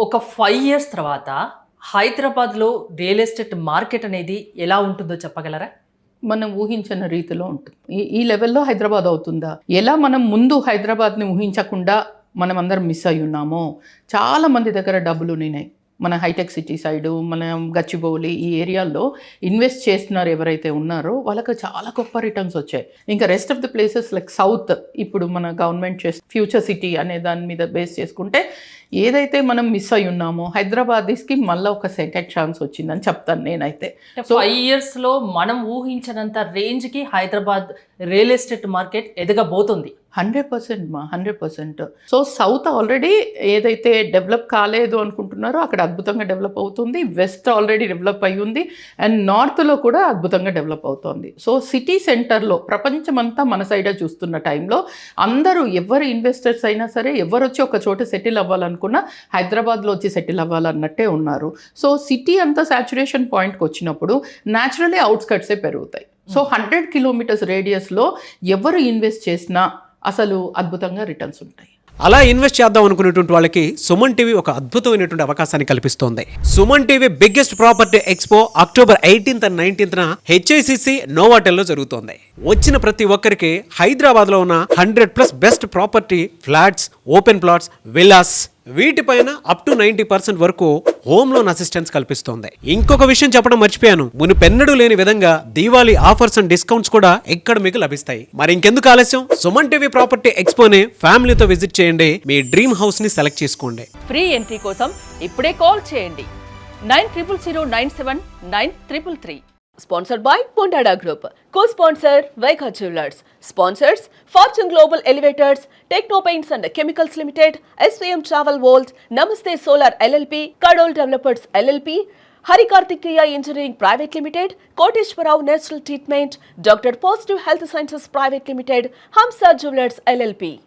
ఒక 5 ఇయర్స్ తర్వాత హైదరాబాద్‌లో రియల్ ఎస్టేట్ మార్కెట్ అనేది ఎలా ఉంటుందో చెప్పగలరా? మనం ఊహించని రీతిలో ఉంటుంది. ఈ లెవెల్‌లో హైదరాబాద్ అవుతుందా? ఎలా మనం ముందు హైదరాబాద్‌ని ఊహించకుండా మనమందరం మిస్ అయ్యున్నామో, చాలా మంది దగ్గర డబ్బులునినాయి. మన హైటెక్ సిటీ సైడు, మన గచ్చిబౌలి ఈ ఏరియాల్లో ఇన్వెస్ట్ చేస్తున్నారు ఎవరైతే ఉన్నారో వాళ్ళకి చాలా గొప్ప రిటర్న్స్ వచ్చాయి. ఇంకా rest of the places like south ఇప్పుడు మన గవర్నమెంట్ ఫ్యూచర్ సిటీ అనే దాని మీద బేస్ చేసుకుంటే ఏదైతే మనం మిస్ అయ్యి ఉన్నామో హైదరాబాదీస్‌కి మళ్ళీ ఒక సెకండ్ ఛాన్స్ వచ్చిందని చెప్తాను నేనైతే. సో 5 ఇయర్స్‌లో మనం ఊహించనంత రేంజ్‌కి హైదరాబాద్ రియల్ ఎస్టేట్ మార్కెట్ ఎదగబోతుంది. 100% మా 100%. సో సౌత్ ఆల్రెడీ ఏదైతే డెవలప్ కాలేదు అనుకుంటున్నారో అక్కడ అద్భుతంగా డెవలప్ అవుతుంది. వెస్ట్ ఆల్రెడీ డెవలప్ అయ్యి ఉంది అండ్ నార్త్లో కూడా అద్భుతంగా డెవలప్ అవుతుంది. సో సిటీ సెంటర్లో ప్రపంచమంతా మన సైడే చూస్తున్న టైంలో అందరూ ఎవరు ఇన్వెస్టర్స్ అయినా సరే ఎవరు వచ్చి ఒక చోట సెటిల్ అవ్వాలనుకున్నా హైదరాబాద్లో వచ్చి సెటిల్ అవ్వాలన్నట్టే ఉన్నారు. సో సిటీ అంతా సాచురేషన్ పాయింట్కి వచ్చినప్పుడు న్యాచురలీ అవుట్స్కట్సే పెరుగుతాయి. సో 100 కిలోమీటర్స్ రేడియస్లో ఎవరు ఇన్వెస్ట్ చేసినా అసలు అద్భుతంగా రిటర్న్స్ ఉంటాయి. అలా ఇన్వెస్ట్ చేద్దాం అనుకునేటువంటి వాళ్ళకి సుమన్ టీవీ ఒక అద్భుతమైనటువంటి అవకాశాన్ని కల్పిస్తోంది. Suman TV biggest property expo October 18th and 19th HICC నోవాటెల్లో జరుగుతోంది. వచ్చిన ప్రతి ఒక్కరికి హైదరాబాద్లో ఉన్న 100+ best property flats, open plots, villas వీటిపైన అప్ టు 90% వరకు హోమ్ లోన్ అసిస్టెన్స్ కల్పిస్తోంది. ఇంకొక విషయం చెప్పడం మర్చిపోయాను, మునుపెన్నడూ లేని విధంగా దీవాళీ ఆఫర్స్ అండ్ డిస్కౌంట్స్ కూడా ఇక్కడ మీకు లభిస్తాయి. మరి ఇంకెందుకు ఆలస్యం, సుమన్ టీవీ ప్రాపర్టీ ఎక్స్పోని ఫ్యామిలీతో విజిట్ చేయండి. మీ డ్రీమ్ హౌస్ ని సెలెక్ట్ చేసుకోండి. ఫ్రీ ఎంట్రీ కోసం ఇప్పుడే కాల్ చేయండి 9000979333. Sponsored by Pondada Group. Co-sponsor Vaikha Jewelers. Sponsors Fortune Global Elevators, Techno Paints and Chemicals Limited, SVM Travel World, Namaste Solar LLP, Kadol Developers LLP, Hari Kartikeya Engineering Private Limited, Koteshwarao Natural Treatment, Dr. Positive Health Sciences Private Limited, Hamsa Jewelers LLP.